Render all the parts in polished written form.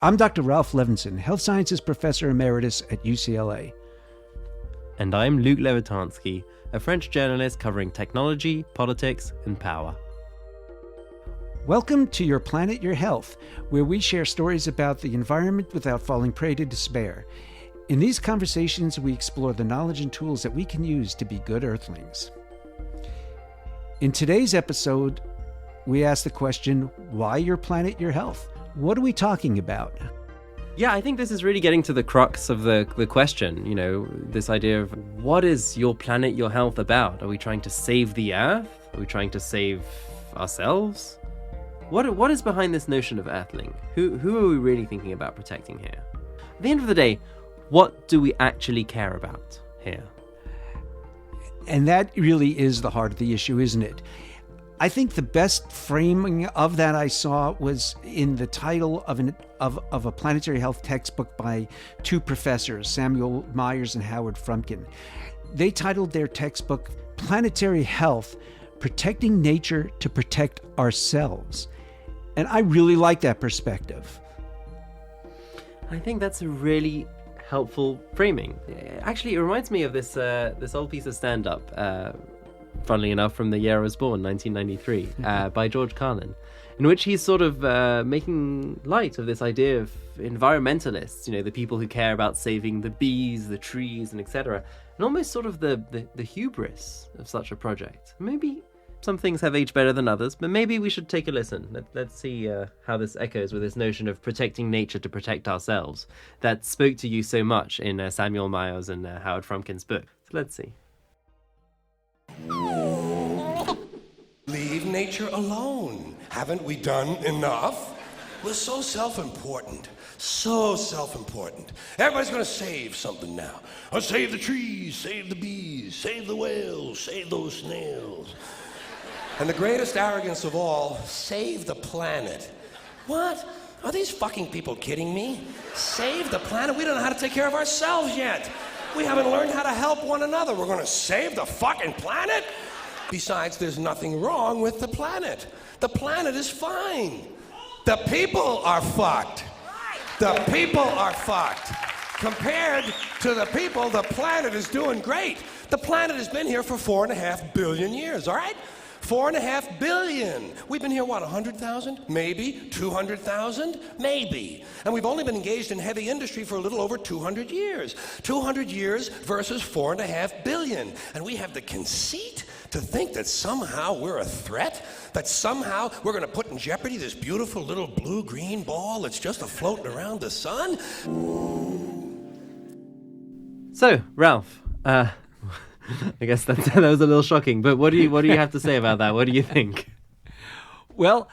I'm Dr. Ralph Levinson, Health Sciences Professor Emeritus at UCLA. And I'm Luc Levitansky, a French journalist covering technology, politics, and power. Welcome to Your Planet, Your Health, where we share stories about the environment without falling prey to despair. In these conversations, we explore the knowledge and tools that we can use to be good Earthlings. In today's episode, we ask the question, why your planet, your health? What are we talking about? Yeah, I think this is really getting to the crux of the question, this idea of what is your planet, your health about? Are we trying to save the Earth? Are we trying to save ourselves? What is behind this notion of Earthling? Who are we really thinking about protecting here? At the end of the day, what do we actually care about here? And that really is the heart of the issue, isn't it? I think the best framing of that I saw was in the title of a planetary health textbook by two professors, Samuel Myers and Howard Frumkin. They titled their textbook Planetary Health: Protecting Nature to Protect Ourselves. And I really like that perspective. I think that's a really helpful framing. Actually, it reminds me of this old piece of stand-up, funnily enough, from the year I was born, 1993, by George Carlin, in which he's sort of making light of this idea of environmentalists, the people who care about saving the bees, the trees, and etc., and almost sort of the hubris of such a project. Maybe some things have aged better than others, but maybe we should take a listen. Let's see how this echoes with this notion of protecting nature to protect ourselves that spoke to you so much in Samuel Myers and Howard Frumkin's book. So let's see. Leave nature alone. Haven't we done enough? We're so self-important. So self-important. Everybody's going to save something now. Or save the trees, save the bees, save the whales, save those snails. And the greatest arrogance of all, save the planet. What? Are these fucking people kidding me? Save the planet? We don't know how to take care of ourselves yet. We haven't learned how to help one another. We're going to save the fucking planet? Besides, there's nothing wrong with the planet. The planet is fine. The people are fucked. The people are fucked. Compared to the people, the planet is doing great. The planet has been here for 4.5 billion years, all right? 4.5 billion. We've been here, 100,000? Maybe. 200,000? Maybe. And we've only been engaged in heavy industry for a little over 200 years. 200 years versus 4.5 billion. And we have the conceit to think that somehow we're a threat? That somehow we're going to put in jeopardy this beautiful little blue-green ball that's just floating around the sun? So, Ralph, I guess that was a little shocking, but what do you have to say about that? What do you think? Well,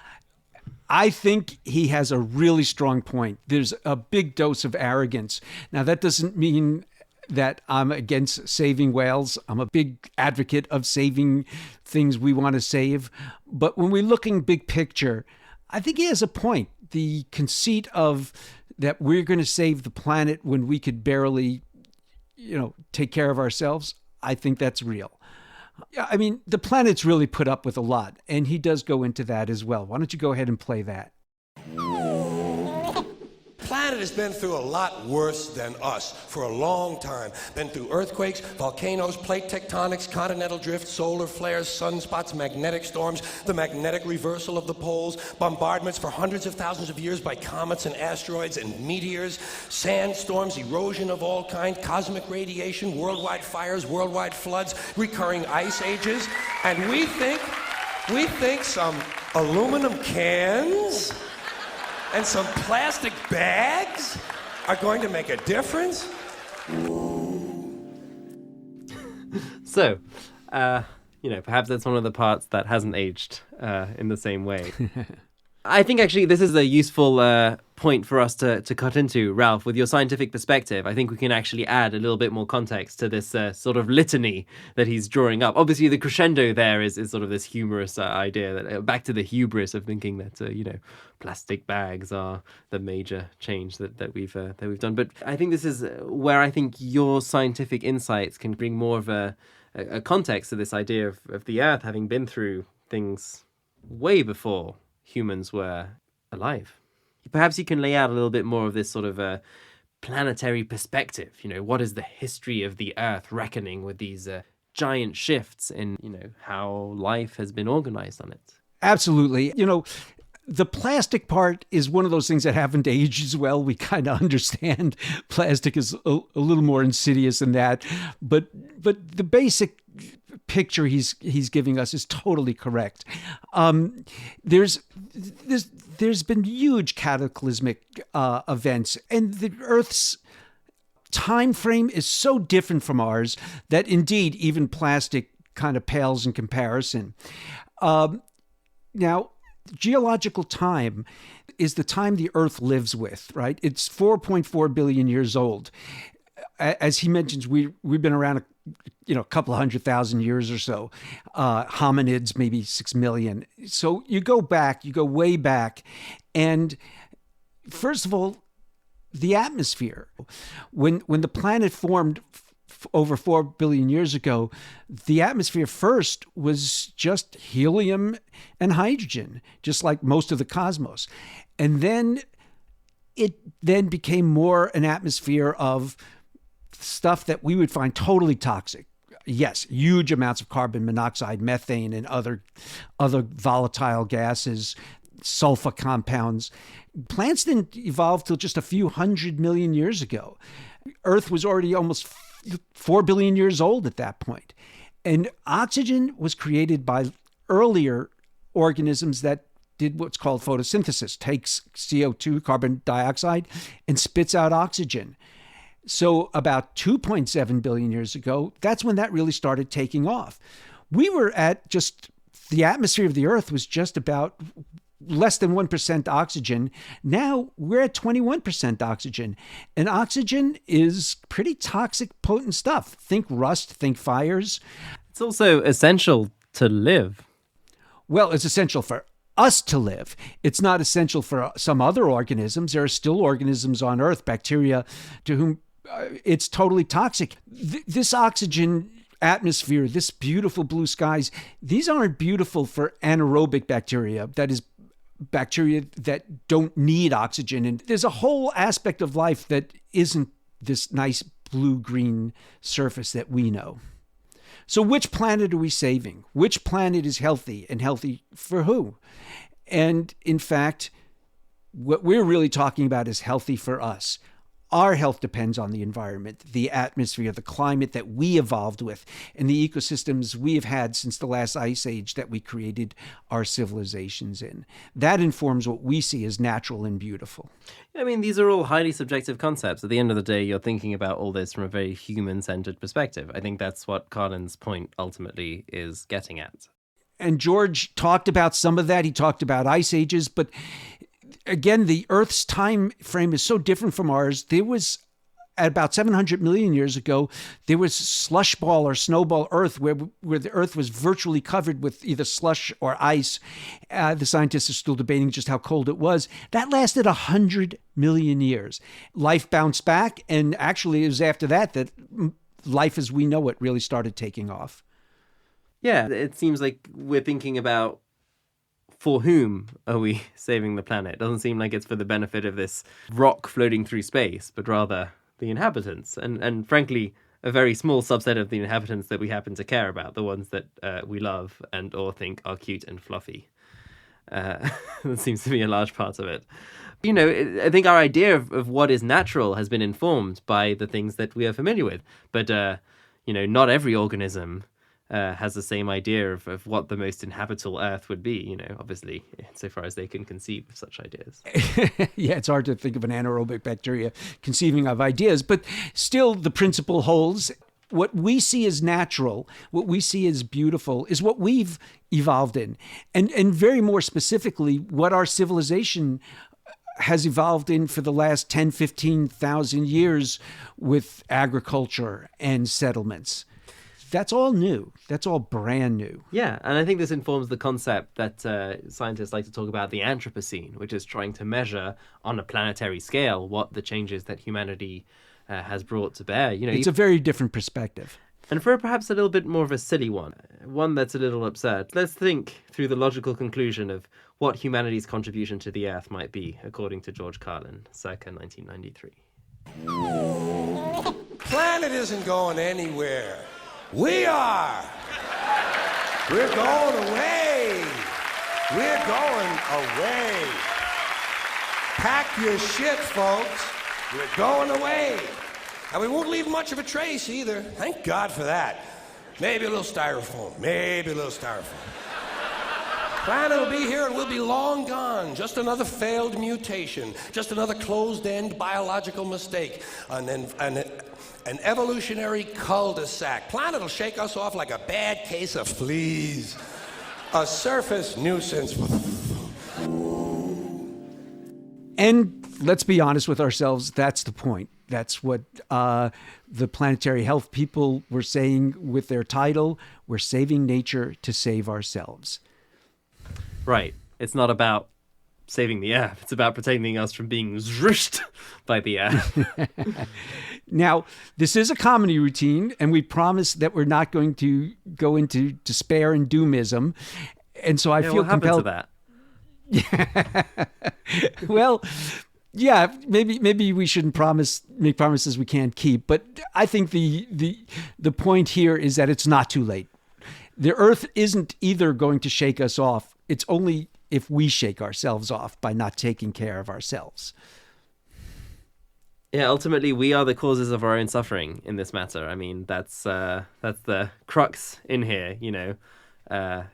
I think he has a really strong point. There's a big dose of arrogance. Now, that doesn't mean that I'm against saving whales. I'm a big advocate of saving things we want to save. But when we're looking big picture, I think he has a point. The conceit of that we're going to save the planet when we could barely, take care of ourselves, I think that's real. I mean, the planet's really put up with a lot, and he does go into that as well. Why don't you go ahead and play that? The planet has been through a lot worse than us for a long time. Been through earthquakes, volcanoes, plate tectonics, continental drift, solar flares, sunspots, magnetic storms, the magnetic reversal of the poles, bombardments for hundreds of thousands of years by comets and asteroids and meteors, sandstorms, erosion of all kinds, cosmic radiation, worldwide fires, worldwide floods, recurring ice ages. And we think some aluminum cans and some plastic bags are going to make a difference? So, perhaps that's one of the parts that hasn't aged in the same way. I think actually this is a useful point for us to cut into, Ralph, with your scientific perspective. I think we can actually add a little bit more context to this sort of litany that he's drawing up. Obviously, the crescendo there is sort of this humorous idea that back to the hubris of thinking that plastic bags are the major change that we've done. But I think this is where I think your scientific insights can bring more of a context to this idea of the Earth having been through things way before humans were alive. Perhaps you can lay out a little bit more of this sort of a planetary perspective. What is the history of the Earth reckoning with these giant shifts in, how life has been organized on it? Absolutely. The plastic part is one of those things that haven't aged as well. We kind of understand plastic is a little more insidious than that, but the basic picture he's giving us is totally correct. There's been huge cataclysmic events, and the Earth's time frame is so different from ours that indeed even plastic kind of pales in comparison. Now, geological time is the time the Earth lives with, right? It's 4.4 billion years old. As he mentions, we've been around a couple of 100,000 years or so. Hominids, maybe 6 million. So you go way back. And first of all, the atmosphere. When the planet formed over 4 billion years ago, the atmosphere first was just helium and hydrogen, just like most of the cosmos. And then it then became more an atmosphere of stuff that we would find totally toxic. Yes, huge amounts of carbon monoxide, methane, and other volatile gases, sulfur compounds. Plants didn't evolve till just a few 100 million years ago. Earth was already almost 4 billion years old at that point. And oxygen was created by earlier organisms that did what's called photosynthesis, takes CO2, carbon dioxide, and spits out oxygen. So about 2.7 billion years ago, that's when that really started taking off. We were at the atmosphere of the Earth was just about less than 1% oxygen. Now we're at 21% oxygen. And oxygen is pretty toxic, potent stuff. Think rust, think fires. It's also essential to live. Well, it's essential for us to live. It's not essential for some other organisms. There are still organisms on Earth, bacteria, to whom it's totally toxic. This oxygen atmosphere, this beautiful blue skies, these aren't beautiful for anaerobic bacteria. That is, bacteria that don't need oxygen. And there's a whole aspect of life that isn't this nice blue-green surface that we know. So which planet are we saving? Which planet is healthy, and healthy for who? And in fact, what we're really talking about is healthy for us. Our health depends on the environment, the atmosphere, the climate that we evolved with, and the ecosystems we have had since the last ice age that we created our civilizations in. That informs what we see as natural and beautiful. I mean, these are all highly subjective concepts. At the end of the day, you're thinking about all this from a very human-centered perspective. I think that's what Carlin's point ultimately is getting at. And George talked about some of that. He talked about ice ages, but again, the Earth's time frame is so different from ours. There was, at about 700 million years ago, there was slush ball or snowball Earth where the Earth was virtually covered with either slush or ice. The scientists are still debating just how cold it was. That lasted 100 million years. Life bounced back, and actually it was after that life as we know it really started taking off. Yeah, it seems like we're thinking about for whom are we saving the planet? It doesn't seem like it's for the benefit of this rock floating through space, but rather the inhabitants. And frankly, a very small subset of the inhabitants that we happen to care about, the ones that we love and or think are cute and fluffy. That seems to be a large part of it. I think our idea of what is natural has been informed by the things that we are familiar with. But, not every organism has the same idea of what the most inhabitable Earth would be, obviously, insofar as they can conceive of such ideas. Yeah, it's hard to think of an anaerobic bacteria conceiving of ideas, but still the principle holds. What we see as natural, what we see as beautiful, is what we've evolved in. And very more specifically, what our civilization has evolved in for the last 10, 15,000 years with agriculture and settlements. That's all new. That's all brand new. Yeah, and I think this informs the concept that scientists like to talk about, the Anthropocene, which is trying to measure on a planetary scale what the changes that humanity has brought to bear. It's a very different perspective. And for perhaps a little bit more of a silly one that's a little absurd, let's think through the logical conclusion of what humanity's contribution to the Earth might be, according to George Carlin, circa 1993. Planet isn't going anywhere. We are. We're going away. We're going away. Pack your shit, folks. We're going away. And we won't leave much of a trace either. Thank God for that. Maybe a little styrofoam. Maybe a little styrofoam. Planet will be here and we'll be long gone. Just another failed mutation. Just another closed-end biological mistake. An evolutionary cul-de-sac. Planet will shake us off like a bad case of fleas. A surface nuisance. And let's be honest with ourselves, that's the point. That's what the planetary health people were saying with their title. We're saving nature to save ourselves. Right. It's not about saving the Earth. It's about protecting us from being zhushed by the Earth. Now, this is a comedy routine, and we promise that we're not going to go into despair and doomism. And so I feel compelled to that. Well, yeah, maybe we shouldn't make promises we can't keep. But I think the point here is that it's not too late. The Earth isn't either going to shake us off. It's only if we shake ourselves off by not taking care of ourselves. Yeah, ultimately, we are the causes of our own suffering in this matter. I mean, that's the crux in here,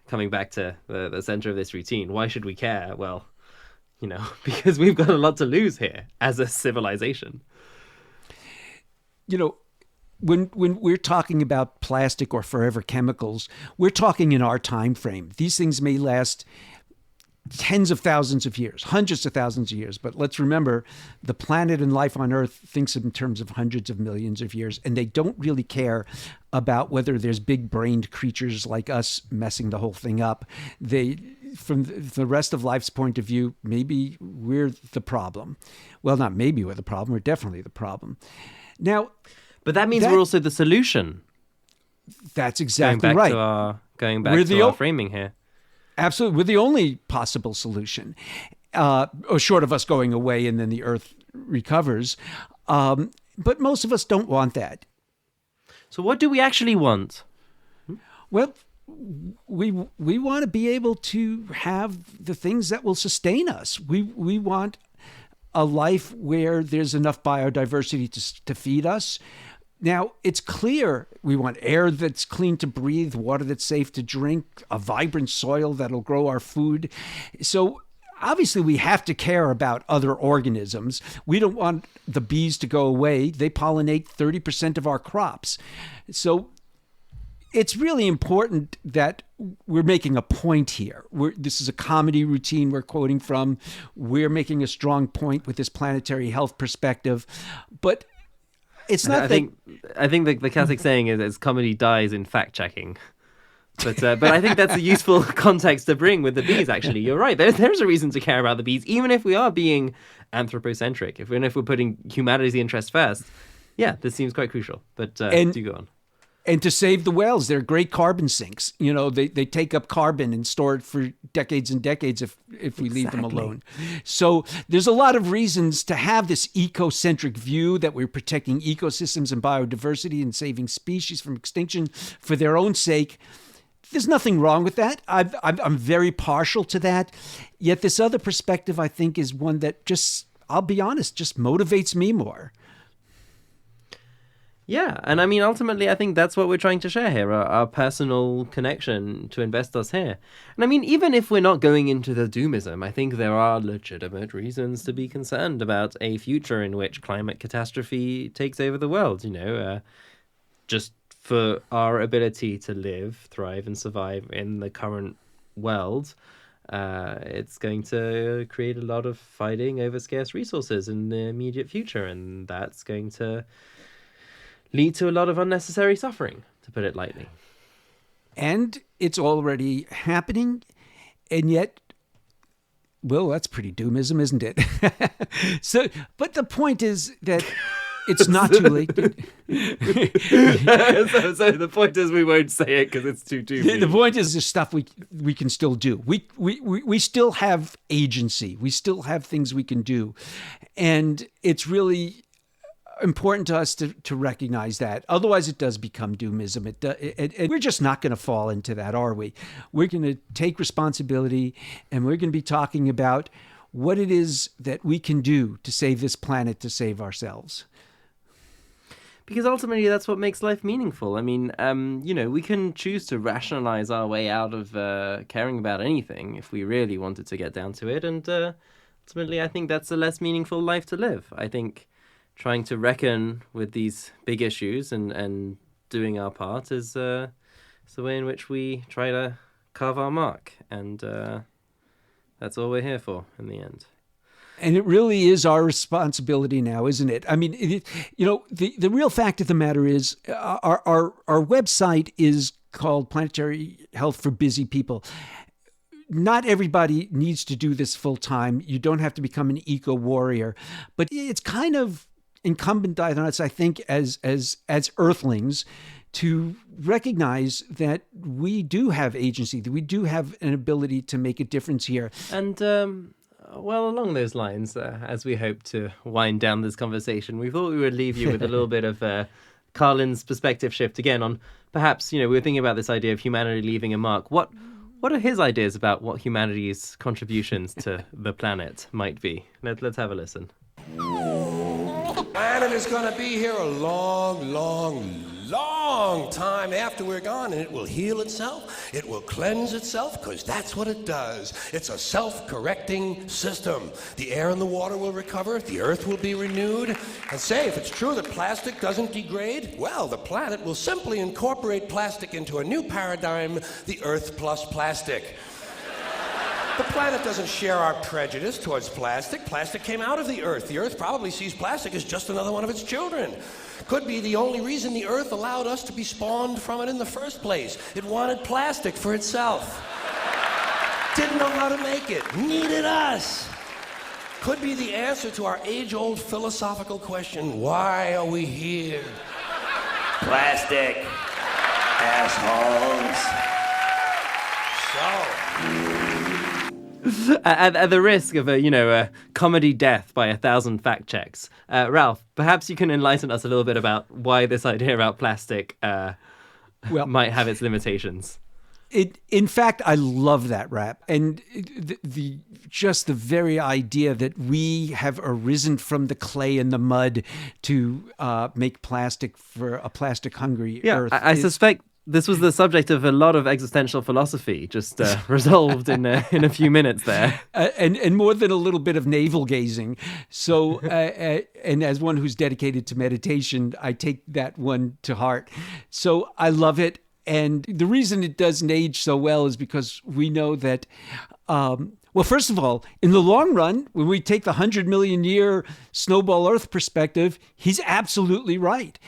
coming back to the center of this routine. Why should we care? Well, because we've got a lot to lose here as a civilization. When we're talking about plastic or forever chemicals, we're talking in our time frame. These things may last tens of thousands of years, hundreds of thousands of years. But let's remember, the planet and life on Earth thinks in terms of hundreds of millions of years, and they don't really care about whether there's big-brained creatures like us messing the whole thing up. From the rest of life's point of view, maybe we're the problem. Well, not maybe we're the problem. We're definitely the problem. Now, but that means we're also the solution. That's exactly right. Going back to our framing here. Absolutely. We're the only possible solution, or short of us going away and then the Earth recovers. But most of us don't want that. So what do we actually want? Well, we want to be able to have the things that will sustain us. We want a life where there's enough biodiversity to feed us. Now, it's clear we want air that's clean to breathe, water that's safe to drink, a vibrant soil that'll grow our food. So obviously we have to care about other organisms. We don't want the bees to go away. They pollinate 30% of our crops. So it's really important that we're making a point here. This is a comedy routine we're quoting from. We're making a strong point with this planetary health perspective. But it's not I think the classic saying is comedy dies in fact-checking. But I think that's a useful context to bring with the bees, actually. You're right. There's a reason to care about the bees, even if we are being anthropocentric, if we're putting humanity's interest first. Yeah, this seems quite crucial. But do go on. And to save the whales, they're great carbon sinks. They take up carbon and store it for decades and decades if we leave them alone. So there's a lot of reasons to have this ecocentric view that we're protecting ecosystems and biodiversity and saving species from extinction for their own sake. There's nothing wrong with that. I'm very partial to that. Yet this other perspective, I think, is one that I'll be honest, just motivates me more. Yeah, and I mean, ultimately, I think that's what we're trying to share here, our personal connection to invest us here. And I mean, even if we're not going into the doomism, I think there are legitimate reasons to be concerned about a future in which climate catastrophe takes over the world, just for our ability to live, thrive, and survive in the current world. It's going to create a lot of fighting over scarce resources in the immediate future, and that's going to lead to a lot of unnecessary suffering, to put it lightly. And it's already happening, and yet, well, that's pretty doomism, isn't it? But the point is that It's not too late. So the point is we won't say it because it's too The point is, there's stuff we can still do. We still have agency. We still have things we can do. And it's really important to us to recognize that. Otherwise, it does become doomism. And we're just not going to fall into that, are we? We're going to take responsibility, and we're going to be talking about what it is that we can do to save this planet, to save ourselves. Because ultimately, that's what makes life meaningful. I mean, we can choose to rationalize our way out of caring about anything if we really wanted to get down to it. And ultimately, I think that's a less meaningful life to live. I think trying to reckon with these big issues and doing our part is the way in which we try to carve our mark. And that's all we're here for in the end. And it really is our responsibility now, isn't it? I mean, the real fact of the matter is our website is called Planetary Health for Busy People. Not everybody needs to do this full time. You don't have to become an eco warrior, but it's kind of incumbent on us, I think, as Earthlings, to recognize that we do have agency, that we do have an ability to make a difference here. And well, along those lines, as we hope to wind down this conversation, we thought we would leave you with a little bit of Carlin's perspective shift again on perhaps, we were thinking about this idea of humanity leaving a mark. What are his ideas about what humanity's contributions to the planet might be? Let's have a listen. The planet is going to be here a long, long, long time after we're gone, and it will heal itself. It will cleanse itself, because that's what it does. It's a self-correcting system. The air and the water will recover. The earth will be renewed. And say, if it's true that plastic doesn't degrade, well, the planet will simply incorporate plastic into a new paradigm, the Earth plus plastic. The planet doesn't share our prejudice towards plastic. Plastic came out of the Earth. The Earth probably sees plastic as just another one of its children. Could be the only reason the Earth allowed us to be spawned from it in the first place. It wanted plastic for itself. Didn't know how to make it. Needed us. Could be the answer to our age-old philosophical question, why are we here? Plastic. Assholes. So... At the risk of a comedy death by 1,000 fact checks, Ralph, perhaps you can enlighten us a little bit about why this idea about plastic might have its limitations. In fact, I love that rap, and the very idea that we have arisen from the clay and the mud to make plastic for a plastic-hungry Earth. I suspect this was the subject of a lot of existential philosophy, just resolved in a few minutes there. And more than a little bit of navel gazing. So, and as one who's dedicated to meditation, I take that one to heart. So I love it. And the reason it doesn't age so well is because we know that, well, first of all, in the long run, when we take the 100 million year snowball Earth perspective, he's absolutely right.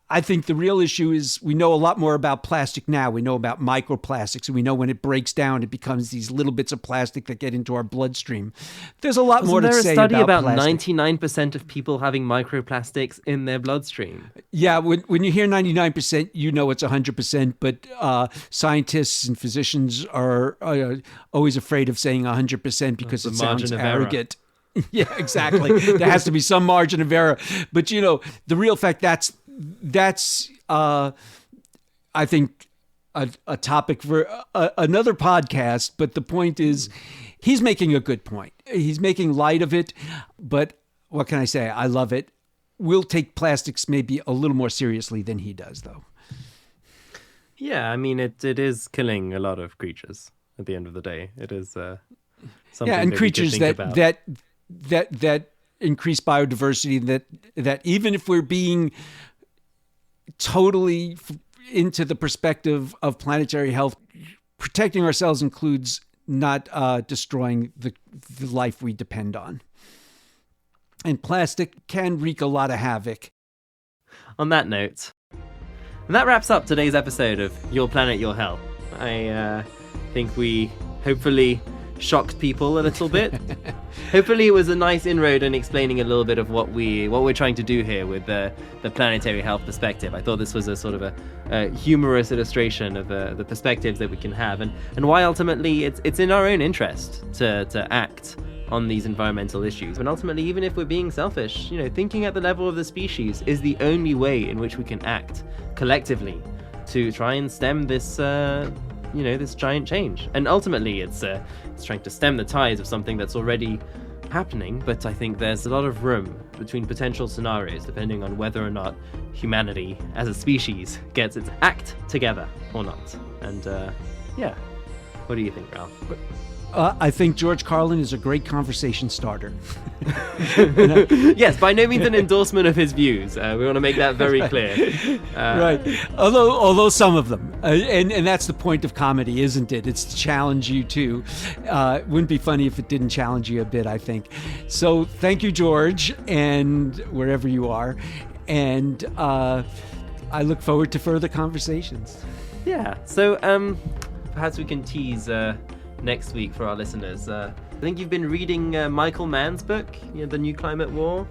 I think the real issue is we know a lot more about plastic now. We know about microplastics, and we know when it breaks down, it becomes these little bits of plastic that get into our bloodstream. There's a lot more to say about plastic. Wasn't there a study about 99% of people having microplastics in their bloodstream? Yeah, when you hear 99%, you know it's 100%, but scientists and physicians are always afraid of saying 100% because it sounds arrogant. Yeah, exactly. There has to be some margin of error. But, the real fact, that's I think a topic for another podcast, but the point is he's making a good point. He's making light of it, but what can I say? I love it. We'll take plastics maybe a little more seriously than he does, though. Yeah, I mean, it is killing a lot of creatures at the end of the day. It is something and creatures that increase biodiversity, that even if we're being totally into the perspective of planetary health, protecting ourselves includes not destroying the life we depend on. And plastic can wreak a lot of havoc. On that note, that wraps up today's episode of Your Planet, Your Health. I think we hopefully shocked people a little bit. Hopefully it was a nice inroad in explaining a little bit of what we're trying to do here with the planetary health perspective. I thought this was a sort of a humorous illustration of the perspectives that we can have, and why ultimately it's in our own interest to act on these environmental issues. And ultimately, even if we're being selfish, thinking at the level of the species is the only way in which we can act collectively to try and stem this this giant change. And ultimately it's trying to stem the tides of something that's already happening, but I think there's a lot of room between potential scenarios depending on whether or not humanity as a species gets its act together or not. And what do you think, Ralph? I think George Carlin is a great conversation starter. Yes, by no means an endorsement of his views. We want to make that very clear. Right. Although some of them, and that's the point of comedy, isn't it? It's to challenge you too. It wouldn't be funny if it didn't challenge you a bit, I think. So thank you, George, and wherever you are. And I look forward to further conversations. Yeah. So perhaps we can tease next week for our listeners. I think you've been reading Michael Mann's book, The New Climate War.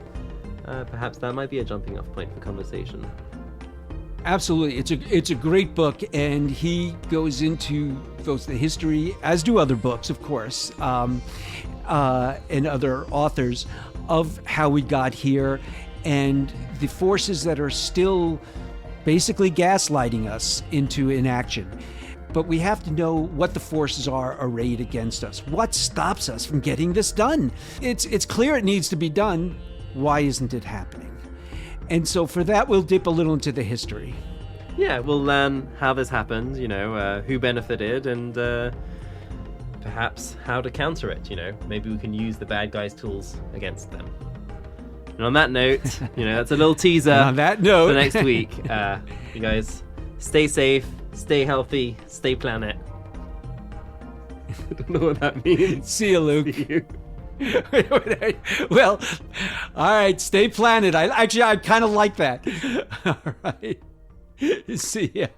Perhaps that might be a jumping off point for conversation. Absolutely. It's a great book, and he goes into both the history, as do other books, of course, and other authors, of how we got here and the forces that are still basically gaslighting us into inaction. But we have to know what the forces are arrayed against us. What stops us from getting this done? It's clear it needs to be done. Why isn't it happening? And so for that, we'll dip a little into the history. Yeah, we'll learn how this happened, who benefited, and perhaps how to counter it, Maybe we can use the bad guys' tools against them. And on that note, that's a little teaser on that note, for next week. You guys, stay safe. Stay healthy, stay planet. I don't know what that means. See you, Luke. See you. Well, all right, stay planet. I kind of like that. All right. See ya.